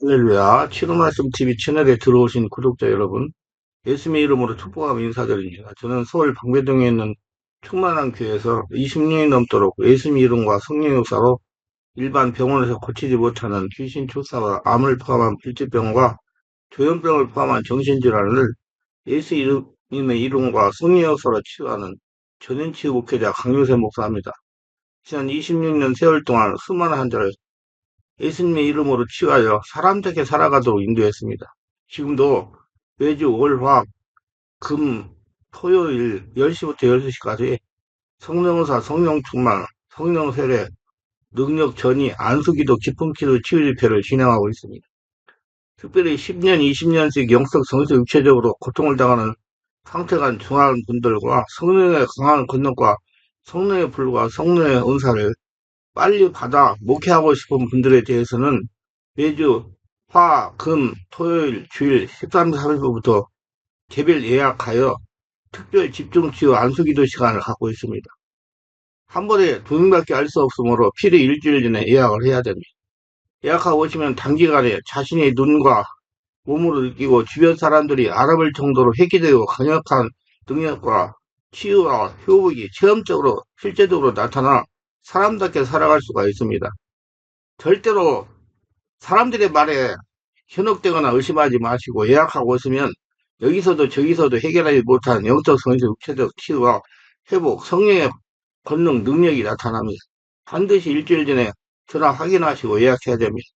할렐루야. 치료말씀 TV 채널에 들어오신 구독자 여러분, 예수님의 이름으로 축복하며 인사드립니다. 저는 서울 방배동에 있는 충만한 교회에서 20년이 넘도록 예수님 이름과 성령 역사로 일반 병원에서 고치지 못하는 귀신 출사와 암을 포함한 불치병과 조현병을 포함한 정신질환을 예수 이름의 이름과 성령 역사로 치유하는 전인치유 목회자 강요세 목사입니다. 지난 26년 세월 동안 수많은 환자를 예수님의 이름으로 치유하여 사람답게 살아가도록 인도했습니다. 지금도 매주 월, 화, 금, 토요일 10시부터 12시까지 성령의사, 성령충만, 성령세례, 능력전이, 안수기도, 기쁨기도 치유집회를 진행하고 있습니다. 특별히 10년, 20년씩 영적, 정신, 육체적으로 고통을 당하는 상태가 중한 분들과 성령의 강한 권능과 성령의 불과 성령의 은사를 빨리 받아 목회하고 싶은 분들에 대해서는 매주 화, 금, 토요일, 주일 13일, 30분부터 개별 예약하여 특별 집중치유 안수기도 시간을 갖고 있습니다. 한 번에 두 명밖에 알 수 없으므로 필히 일주일 전에 예약을 해야 됩니다. 예약하고 오시면 단기간에 자신의 눈과 몸으로 느끼고 주변 사람들이 알아볼 정도로 획기되고 강력한 능력과 치유와 효복이 체험적으로 실제적으로 나타나 사람답게 살아갈 수가 있습니다. 절대로 사람들의 말에 현혹되거나 의심하지 마시고 예약하고 오시면 여기서도 저기서도 해결하지 못한 영적, 성적, 육체적 치유와 회복, 성령의 권능, 능력이 나타납니다. 반드시 일주일 전에 전화 확인하시고 예약해야 됩니다.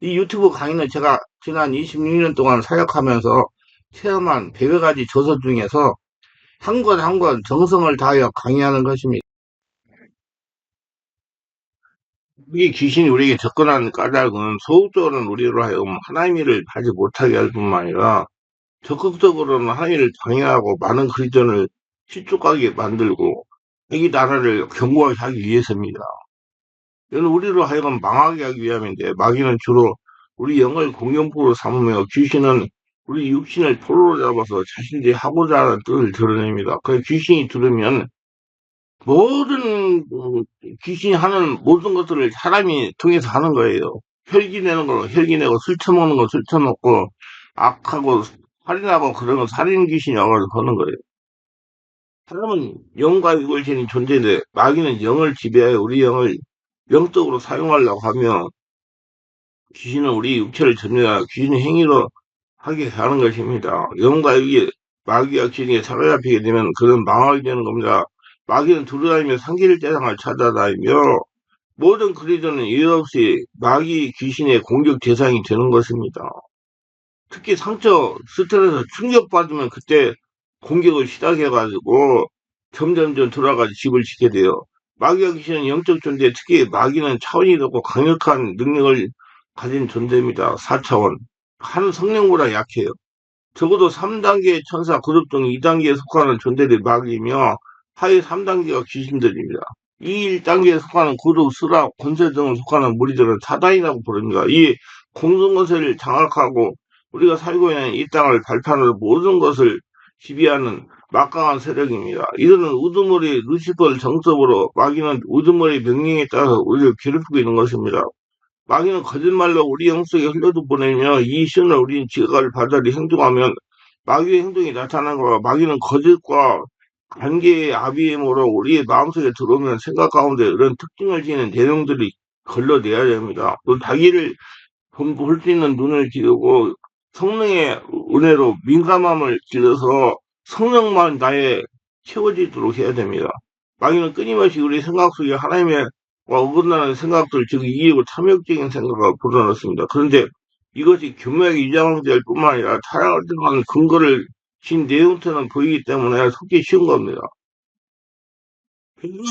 이 유튜브 강의는 제가 지난 26년 동안 사역하면서 체험한 100여 가지 조서 중에서 한 권 한 권 정성을 다하여 강의하는 것입니다. 이 귀신이 우리에게 접근하는 까닭은 소극적으로는 우리로 하여금 하나님의 일을 하지 못하게 할 뿐만 아니라 적극적으로는 하나님을 방해하고 많은 그리스도인을 실족하게 만들고 이 나라를 견고하게 하기 위해서입니다. 이는 우리로 하여금 망하게 하기 위함인데 마귀는 주로 우리 영을 공격포로 삼으며 귀신은 우리 육신을 포로로 잡아서 자신들이 하고자 하는 뜻을 드러냅니다. 그 귀신이 들으면 모든 귀신이 하는 모든 것들을 사람이 통해서 하는 거예요. 혈기 내는 거 혈기 내고 술 처먹는 거 술 처먹고 악하고 살인하고 그런 건 살인 귀신이 와가지고 하는 거예요. 사람은 영과 육을 지닌 존재인데 마귀는 영을 지배하여 우리 영을 영적으로 사용하려고 하며 귀신은 우리 육체를 점령하여 귀신의 행위로 하게 하는 것입니다. 영과 육이 마귀와 귀신에게 사로잡히게 되면 그는 망하게 되는 겁니다. 마귀는 두루다니며 상기를 대상을 찾아다니며 모든 그리스도는 이유 없이 마귀 귀신의 공격 대상이 되는 것입니다. 특히 상처, 스트레스, 충격받으면 그때 공격을 시작해가지고 점점점 돌아가서 집을 지게 돼요. 마귀와 귀신은 영적 존재, 특히 마귀는 차원이 높고 강력한 능력을 가진 존재입니다. 4차원. 한 성령보다 약해요. 적어도 3단계의 천사 그룹 중 2단계에 속하는 존재들이 마귀이며 하위 3단계가 귀신들입니다. 이 1단계에 속하는 구두, 수락, 권세 등을 속하는 무리들은 사단이라고 부릅니다. 이 공동권세를 장악하고 우리가 살고 있는 이 땅을 발판으로 모든 것을 지배하는 막강한 세력입니다. 이들은 우두머리 루시퍼를 정석으로 마귀는 우두머리 명령에 따라서 우리를 괴롭히고 있는 것입니다. 마귀는 거짓말로 우리 영속에 흘려도 보내며 이 시험을 우리는 지각을 받아들이 행동하면 마귀의 행동이 나타나는 거와 마귀는 거짓과 관계의 아비엠으로 우리의 마음속에 들어오면 생각 가운데 이런 특징을 지닌 내용들이 걸러내야 됩니다. 또 자기를 볼 수 있는 눈을 기르고 성령의 은혜로 민감함을 길러서 성령만 나에 채워지도록 해야 됩니다. 마귀는 끊임없이 우리 생각 속에 하나님의 어긋나는 생각들, 즉 이기고 탐욕적인 생각을 불어넣습니다. 그런데 이것이 교묘하게 위장될 뿐만 아니라 타락을 등하는 근거를 진 내용처럼 보이기 때문에 속기 쉬운 겁니다.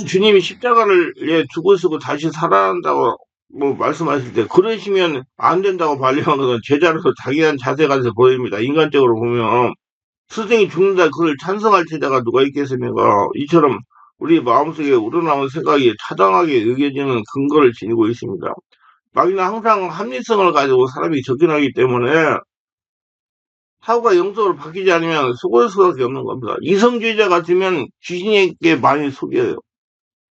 주님이 십자가를 죽으시고 다시 살아난다고 말씀하실 때 그러시면 안 된다고 발령한 것은 제자로서 자기한 자세가 보입니다. 인간적으로 보면 스승이 죽는다 그걸 찬성할 제자가 누가 있겠습니까? 이처럼 우리 마음속에 우러나온 생각이 타당하게 여겨지는 근거를 지니고 있습니다. 마귀는 항상 합리성을 가지고 사람이 접근하기 때문에 사고가 영적으로 바뀌지 않으면 속을 수밖에 없는 겁니다. 이성주의자 같으면 귀신에게 많이 속여요.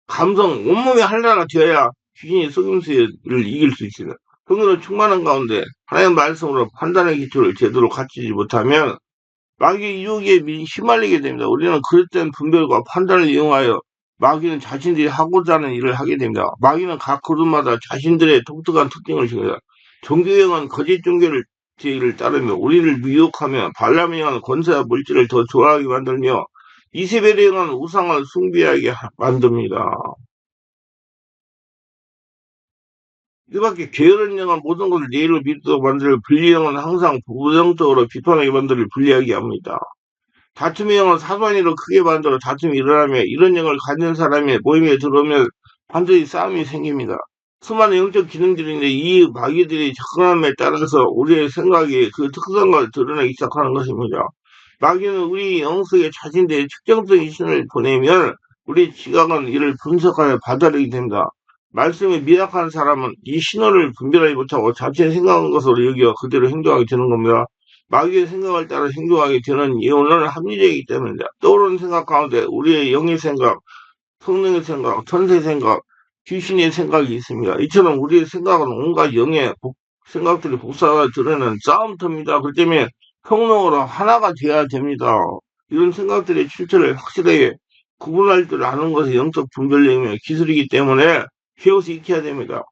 감성, 온몸이 하나가 되어야 귀신의 속임수를 이길 수 있습니다. 성령으로 충만한 가운데 하나님의 말씀으로 판단의 기초를 제대로 갖추지 못하면 마귀의 유혹에 휘말리게 됩니다. 우리는 그릇된 분별과 판단을 이용하여 마귀는 자신들이 하고자 하는 일을 하게 됩니다. 마귀는 각 그룹마다 자신들의 독특한 특징을 지닙니다. 종교형은 거짓 종교를 제의를 따르며 우리를 미혹하며 발람이 형은 권세와 물질을 더 좋아하게 만들며 이세벨의 형은 우상을 숭배하게 만듭니다. 이밖에 게으른 영은 모든 것을 내 일로 믿도록 만들 불리 형은 항상 부정적으로 비판하게 만들어 불리하게 합니다. 다툼의 영은 사소한 일로 크게 만들어 다툼이 일어나며 이런 영을 가진 사람의 모임에 들어오면 반드시 싸움이 생깁니다. 수많은 영적 기능들인데 이 마귀들이 접근함에 따라서 우리의 생각이 그 특성을 드러내기 시작하는 것입니다. 마귀는 우리 영 속에 자신들의 특정적인 신을 보내면 우리 지각은 이를 분석하여 받아들이게 됩니다. 말씀이 미약한 사람은 이 신호를 분별하지 못하고 자신의 생각한 것으로 여겨 그대로 행동하게 되는 겁니다. 마귀의 생각을 따라 행동하게 되는 이유는 합리적이기 때문입니다. 떠오르는 생각 가운데 우리의 영의 생각, 성령의 생각, 천사의 생각, 귀신의 생각이 있습니다. 이처럼 우리의 생각은 온갖 영의 생각들이 복사가 드러내는 싸움터입니다. 그렇기 때문에 평론으로 하나가 되어야 됩니다. 이런 생각들의 실체를 확실하게 구분할 줄 아는 것이 영적 분별력이며 기술이기 때문에 배워서 익혀야 됩니다.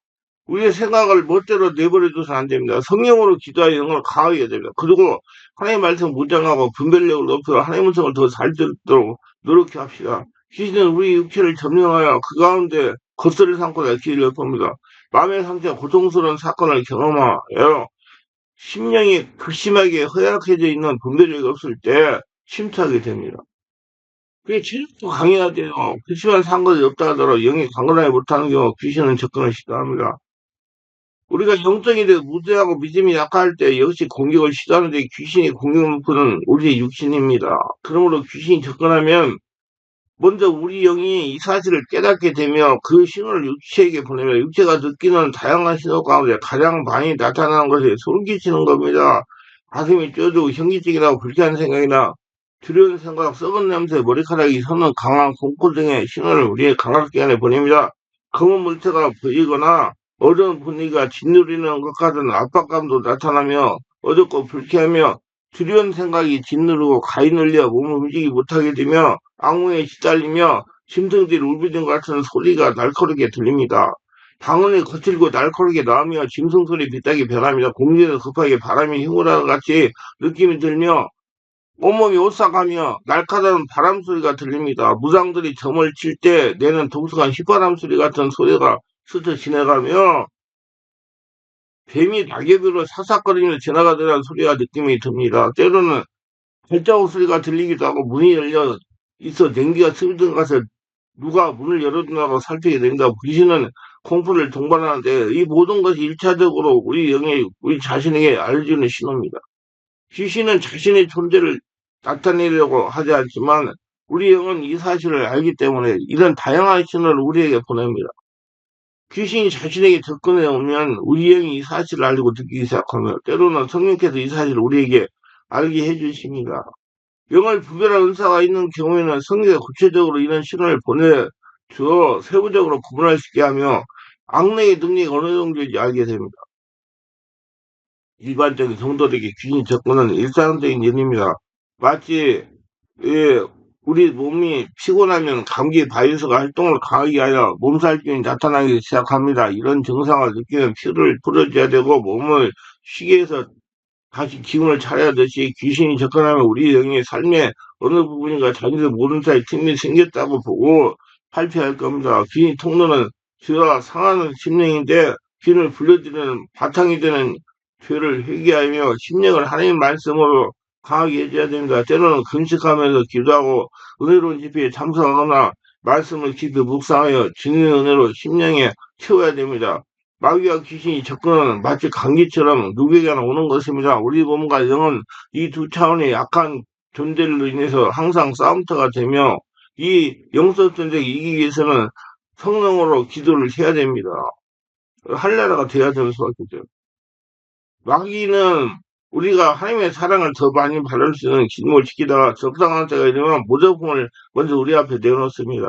우리의 생각을 멋대로 내버려둬서는 안 됩니다. 성령으로 기도하여 영을 강하게 됩니다. 그리고 하나님의 말씀 무장하고 분별력을 높여 하나님의 음성을 더 잘 듣도록 노력해 합시다. 귀신은 우리 육체를 점령하여 그 가운데 겉설을 삼고 날기를 엿봅니다. 마음의 상태가 고통스러운 사건을 경험하여 심령이 극심하게 허약해져 있는 분별력이 없을 때 침투하게 됩니다. 그게 체력도 강해야 돼요. 극심한 상관이 없다 하더라도 영이 강건하지 못하는 경우 귀신은 접근을 시도합니다. 우리가 영적인 데 무죄하고 믿음이 약할 때 역시 공격을 시도하는데 귀신이 공격 목표는 우리의 육신입니다. 그러므로 귀신이 접근하면 먼저 우리 영이 이 사실을 깨닫게 되며 그 신호를 육체에게 보내며 육체가 느끼는 다양한 신호 가운데 가장 많이 나타나는 것이 소름 끼치는 겁니다. 가슴이 쪄지고 현기증이나 불쾌한 생각이나 두려운 생각, 썩은 냄새, 머리카락이 서는 강한 공포 등의 신호를 우리의 감각기관에 보냅니다. 검은 물체가 보이거나 어두운 분위기가 짓누르는 것 같은 압박감도 나타나며 어둡고 불쾌하며 두려운 생각이 짓누르고 가위 눌려 몸을 움직이지 못하게 되며 악몽에 시달리며 짐승들이 울부짖는 것 같은 소리가 날카롭게 들립니다. 방언이 거칠고 날카롭게 나오며 짐승 소리 비슷하게 변합니다. 공중에서 급하게 바람이 휘몰아가 같이 느낌이 들며 온몸이 오싹하며 날카로운 바람 소리가 들립니다. 무당들이 점을 칠 때 내는 동숙한 휘바람 소리 같은 소리가 스쳐 지나가며 뱀이 낙엽으로 사삭거리며 지나가더라는 소리가 느낌이 듭니다. 때로는 발자국 소리가 들리기도 하고 문이 열려 있어 냉기가 스며든 것을 누가 문을 열어준다고 살피게 됩니다. 귀신은 공포를 동반하는데 이 모든 것이 일차적으로 우리 자신에게 알려주는 신호입니다. 귀신은 자신의 존재를 나타내려고 하지 않지만 우리 영은 이 사실을 알기 때문에 이런 다양한 신호를 우리에게 보냅니다. 귀신이 자신에게 접근해 오면 우리 영이 이 사실을 알고 느끼기 시작하며 때로는 성령께서 이 사실을 우리에게 알게 해주십니다. 영을 분별할 은사가 있는 경우에는 성경에 구체적으로 이런 신호를 보내주어 세부적으로 구분할 수 있게 하며 악령의 능력이 어느 정도인지 알게 됩니다. 일반적인 성도들에게 귀신이 접근은 일상적인 일입니다. 마치 우리 몸이 피곤하면 감기 바이러스가 활동을 강하게 하여 몸살균이 나타나기 시작합니다. 이런 증상을 느끼면 피를 풀어줘야 되고 몸을 쉬게 해서 다시 기운을 차려야 되듯이 귀신이 접근하면 우리 영의 삶의 어느 부분인가 자기도 모르는 사이 틈이 생겼다고 보고 발표할 겁니다. 귀신 통로는 죄와 상하는 심령인데 귀신을 불러들이는 바탕이 되는 죄를 회개하며 심령을 하나님 말씀으로 강하게 해줘야 됩니다. 때로는 금식하면서 기도하고 은혜로운 집회에 참석하거나 말씀을 깊이 묵상하여 주님의 은혜로 심령에 채워야 됩니다. 마귀와 귀신이 접근하는 마치 감기처럼 누구에게나 오는 것입니다. 우리 몸과 영은 이 두 차원의 약한 존재로 인해서 항상 싸움터가 되며 이 영적 전쟁을 이기기 위해서는 성령으로 기도를 해야 됩니다. 할례라가 돼야 되는 수밖에 없죠. 마귀는 우리가 하나님의 사랑을 더 많이 받을 수 있는 기능을 지키다가 적당한 때가 이르면 모조품을 먼저 우리 앞에 내놓습니다.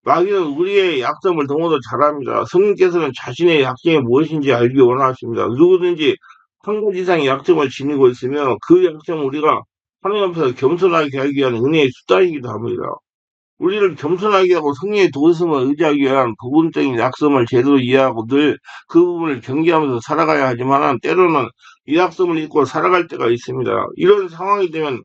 마귀는 우리의 약점을 너무도 잘 압니다. 성령께서는 자신의 약점이 무엇인지 알기 원하십니다. 누구든지 한 가지 이상의 약점을 지니고 있으면 그 약점을 우리가 하나님 앞에서 겸손하게 하기 위한 은혜의 수단이기도 합니다. 우리를 겸손하게 하고 성령의 도우심을 의지하기 위한 부분적인 약점을 제대로 이해하고 늘 그 부분을 경계하면서 살아가야 하지만 때로는 이 약점을 잊고 살아갈 때가 있습니다. 이런 상황이 되면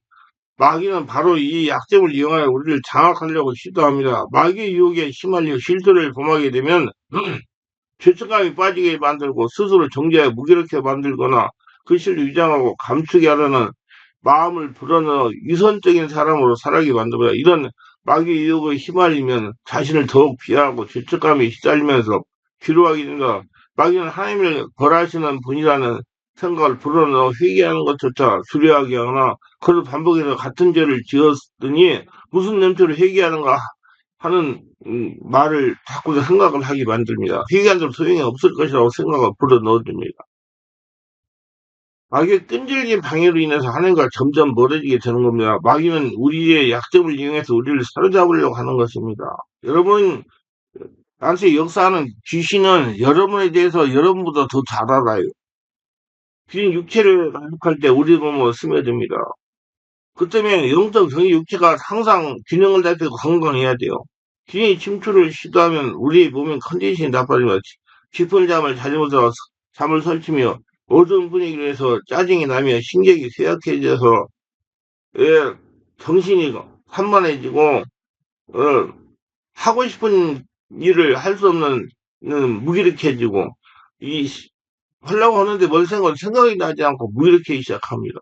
마귀는 바로 이 약점을 이용하여 우리를 장악하려고 시도합니다. 마귀의 유혹에 휘말려 실수를 범하게 되면 죄책감이 빠지게 만들고 스스로 정죄하여 무기력하게 만들거나 그 실을 위장하고 감추게 하려는 마음을 불어넣어 위선적인 사람으로 살아가게 만듭니다. 이런 마귀의 유혹에 휘말리면 자신을 더욱 비하하고 죄책감에 시달리면서 괴로워하게 된다. 마귀는 하나님을 벌하시는 분이라는 생각을 불어넣어 회개하는 것조차 두려워하게 하거나 그를 반복해서 같은 죄를 지었더니 무슨 냄새로 회개하는가 하는 말을 자꾸 생각을 하게 만듭니다. 회개한들 소용이 없을 것이라고 생각을 불어넣어줍니다. 마귀의 끈질긴 방해로 인해서 하나님과 점점 멀어지게 되는 겁니다. 마귀는 우리의 약점을 이용해서 우리를 사로잡으려고 하는 것입니다. 여러분, 당시 역사하는 귀신은 여러분에 대해서 여러분보다 더 잘 알아요. 귀신 육체를 회복할 때 우리 몸으로 스며듭니다. 그 때문에 영적 정의 육체가 항상 균형을 잡히고 건강해야 돼요. 귀신이 침투를 시도하면 우리 몸의 컨디션이 나빠지며 깊은 잠을 자지 못하고 잠을 설치며 어두운 분위기로 해서 짜증이 나며 신경이 쇠약해져서 예, 정신이 산만해지고 하고 싶은 일을 할 수 없는 무기력해지고 이 하려고 하는데 뭘 생각이 나지 않고 무기력해지기 시작합니다.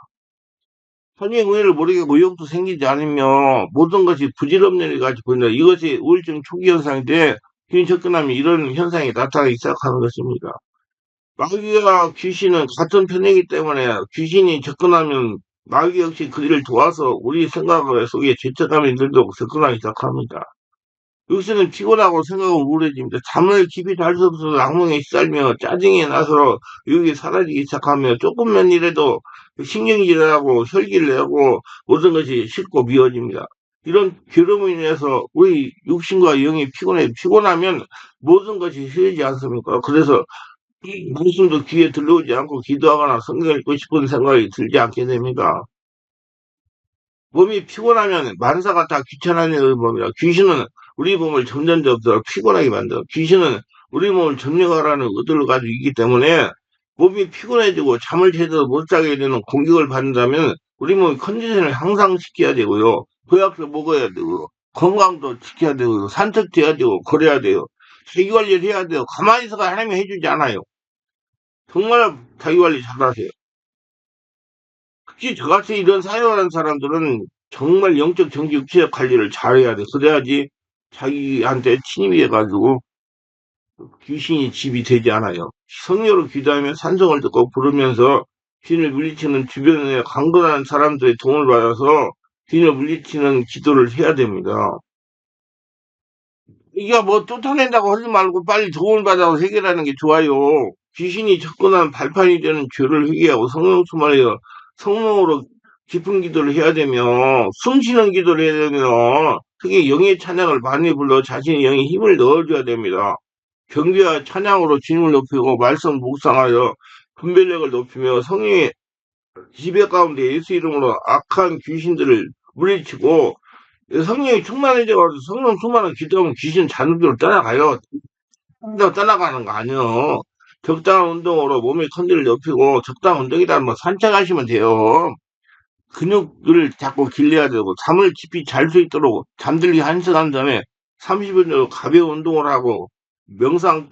선의의 의의를 모르게 의욕도 생기지 않으며 모든 것이 부질없는 일 같이 보인다. 이것이 우울증 초기 현상인데 균이 접근하면 이런 현상이 나타나기 시작하는 것입니다. 마귀와 귀신은 같은 편이기 때문에 귀신이 접근하면 마귀 역시 그 일을 도와서 우리 생각을 속에 죄책감이 들도록 접근하기 시작합니다. 여기서는 피곤하고 생각은 우울해집니다. 잠을 깊이 잘 수 없어서 악몽에 시달며 짜증이 나서 여기 사라지기 시작하며 조금만 일해도 신경이 일어나고 혈기를 내고 모든 것이 싫고 미워집니다. 이런 괴로움으로 인해서 우리 육신과 영이 피곤하면 모든 것이 싫지 않습니까? 그래서 이 말씀도 귀에 들려오지 않고 기도하거나 성경을 읽고 싶은 생각이 들지 않게 됩니다. 몸이 피곤하면 만사가 다 귀찮아지는 법이다. 귀신은 우리 몸을 점점점 더 피곤하게 만들어. 귀신은 우리 몸을 점령하라는 의도를 가지고 있기 때문에 몸이 피곤해지고 잠을 제대로 못 자게 되는 공격을 받는다면 우리 몸의 컨디션을 향상시켜야 되고요. 보약도 먹어야 되고 건강도 지켜야 되고 산책도 해야 되고 그래야 돼요. 자기관리를 해야 돼요. 가만히 있어가 하나님이 해주지 않아요. 정말 자기관리 잘하세요. 특히 저같이 이런 사회하는 사람들은 정말 영적 정기 육체적 관리를 잘해야 돼. 그래야지 자기한테 침입이 해가지고 귀신이 집이 되지 않아요. 성녀로 기도하며 산성을 듣고 부르면서 귀신을 물리치는 주변에 강건한 사람들의 도움을 받아서 귀신을 물리치는 기도를 해야 됩니다. 이게 뭐 쫓아낸다고 하지 말고 빨리 도움을 받아서 해결하는 게 좋아요. 귀신이 접근한 발판이 되는 죄를 회개하고 성령 충만하여 성령으로 깊은 기도를 해야 되며 숨 쉬는 기도를 해야 되며 특히 영의 찬양을 많이 불러 자신의 영에 힘을 넣어줘야 됩니다. 경배와 찬양으로 주님을 높이고 말씀 묵상하여 분별력을 높이며 성령의 지배 가운데 예수 이름으로 악한 귀신들을 물리치고 성령이 충만해져가지고 성령 충만한 기도하면 귀신 자녀들을 떠나가요. 떠나가는 거 아니요. 적당한 운동으로 몸의 컨디를 높이고 적당한 운동이다 뭐 산책하시면 돼요. 근육을 자꾸 길러야 되고 잠을 깊이 잘 수 있도록 잠들기 1시간 전에 30분 정도 가벼운 운동을 하고 명상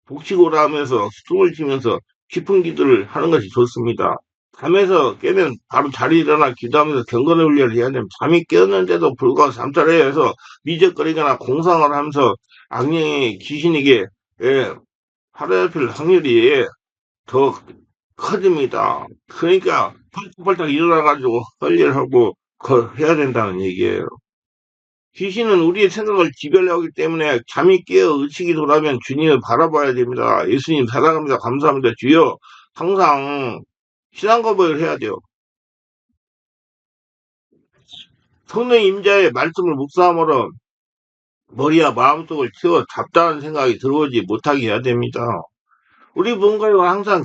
복식호를 하면서 숨을 쉬면서 깊은 기도를 하는 것이 좋습니다. 잠에서 깨면 바로 자리 일어나 기도하면서 경건의 훈련을 해야 됩니다. 잠이 깨었는데도 불구하고 잠자리에 해서 미적거리거나 공상을 하면서 악령의 귀신에게 하루잡힐 확률이 더 커집니다. 그러니까 팔딱팔딱 일어나가지고 할 일을 하고 해야 된다는 얘기예요. 귀신은 우리의 생각을 지배하기 때문에 잠이 깨어 의식이 돌아오면 주님을 바라봐야 됩니다. 예수님 사랑합니다. 감사합니다. 주여 항상 신앙 고백을 해야 돼요. 성령 임자의 말씀을 묵상함으로 머리와 마음속을 채워 잡다한 생각이 들어오지 못하게 해야 됩니다. 우리 뭔가가 항상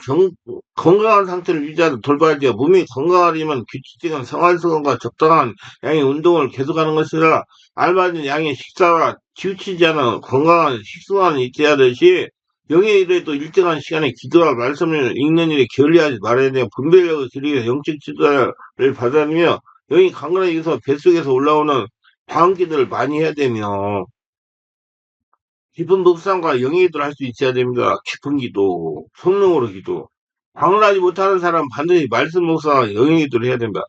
건강한 상태를 유지하는 돌봐야 돼요. 몸이 건강하려면 규칙적인 생활습관과 적당한 양의 운동을 계속하는 것이라 알맞은 양의 식사와 치우치지 않은 건강한 식습관이 있어야 하듯이 영의 일에도 일정한 시간에 기도와 말씀을 읽는 일에 게을리하지 말아야 돼요. 분별력을 기르기 위해 영적 지도를 받아들며 영이 강건하게 해서 뱃속에서 올라오는 방언기도를 많이 해야 되며 깊은 묵상과 영의 기도를 할 수 있어야 됩니다. 깊은 기도, 성령으로 기도. 방언하지 못하는 사람은 반드시 말씀 묵상과 영의 기도를 해야 됩니다.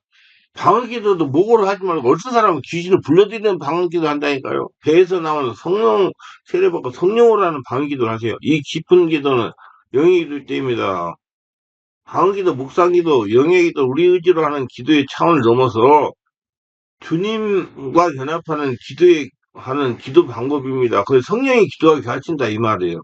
방언 기도도 목으로 하지 말고 어떤 사람은 귀신을 불러들이는 방언 기도 한다니까요. 배에서 나오는 성령 세례받고 성령으로 하는 방언 기도를 하세요. 이 깊은 기도는 영의 기도일 때입니다. 방언 기도, 묵상 기도, 영의 기도, 우리 의지로 하는 기도의 차원을 넘어서 주님과 연합하는 하는 기도 방법입니다. 그래서 성령이 기도하게 가르친다 이 말이에요.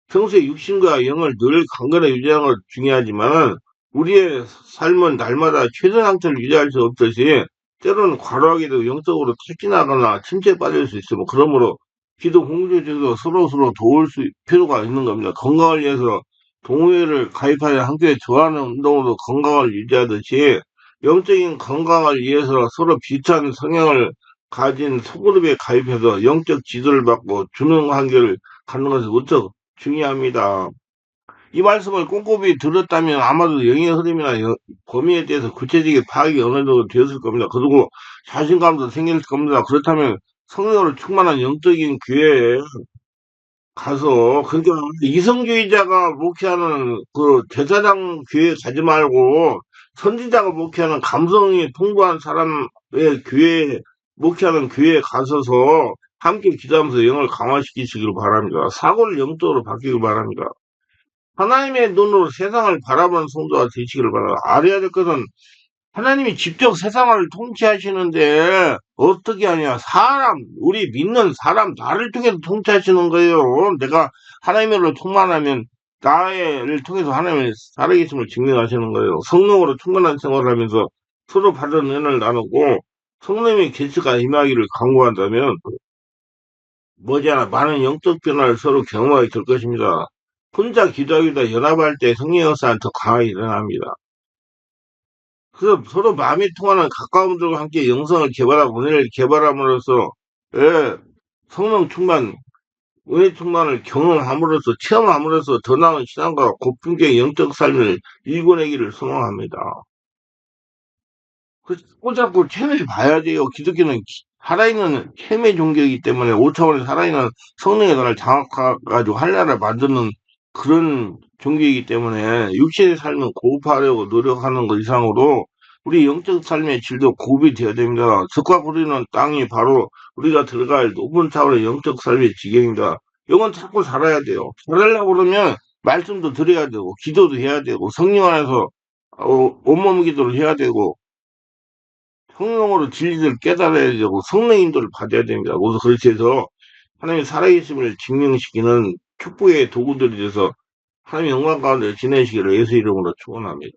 평소에 육신과 영을 늘 강건하게 유지하는 것 중요하지만 우리의 삶은 날마다 최선 상태를 유지할 수 없듯이 때로는 과로하게도 영적으로 탈진하거나 침체에 빠질 수 있으며 그러므로 기도 공동체에서 서로 도울 필요가 있는 겁니다. 건강을 위해서 동호회를 가입하여 함께 좋아하는 운동으로 건강을 유지하듯이 영적인 건강을 위해서 서로 비슷한 성향을 가진 소그룹에 가입해서 영적 지도를 받고 주는 관계를 갖는 것은 무척 중요합니다. 이 말씀을 꼼꼼히 들었다면 아마도 영의 흐름이나 범위에 대해서 구체적인 파악이 어느 정도 되었을 겁니다. 그리고 자신감도 생길 겁니다. 그렇다면 성령으로 충만한 영적인 교회에 가서 그러니까 이성주의자가 목회하는 그 제사장 교회 가지 말고 선지자가 목회하는 감성이 풍부한 사람의 교회 목회하는 교회에 가서서 함께 기도하면서 영을 강화시키시길 바랍니다. 사고를 영적으로 바뀌길 바랍니다. 하나님의 눈으로 세상을 바라보는 성도가 되시기를 바랍니다. 알아야 될 것은 하나님이 직접 세상을 통치하시는데 어떻게 하냐? 우리 믿는 사람, 나를 통해서 통치하시는 거예요. 내가 하나님으로 충만하면 나를 통해서 하나님의 살아계심을 증명하시는 거예요. 성령으로 충만한 생활을 하면서 서로 받은 은혜를 나누고 성령의 계시가 임하기를 강구한다면 머지않아 많은 영적 변화를 서로 경험하게 될 것입니다. 혼자 기도하기보다 연합할 때 성령 역사는 더 강하게 일어납니다. 그래서 서로 마음이 통하는 가까운 분들과 함께 영성을 개발하고 은혜를 개발함으로써 예, 성령 충만, 은혜 충만을 경험함으로써 체험함으로써 더 나은 신앙과 고품격의 영적 삶을 일궈내기를 소망합니다. 꼬잡고 체험해 봐야 돼요. 기독교는 살아있는 체험의 종교이기 때문에 5차원에 살아있는 성령의 나를 장악해가지고 할 나라를 만드는 그런 종교이기 때문에 육신의 삶은 고급하려고 노력하는 것 이상으로 우리 영적 삶의 질도 고급이 되어야 됩니다. 젖과 뿌리는 땅이 바로 우리가 들어갈 높은 차원의 영적 삶의 지경입니다. 영은 찾고 살아야 돼요. 살으려고 그러면 말씀도 드려야 되고 기도도 해야 되고 성령 안에서 온몸 기도를 해야 되고 성령으로 진리를 깨달아야 되고 성령 인도를 받아야 됩니다. 그래서 그렇게 해서 하나님의 살아계심을 증명시키는 축복의 도구들이 돼서 하나님의 영광 가운데 지내시기를 예수 이름으로 축원합니다.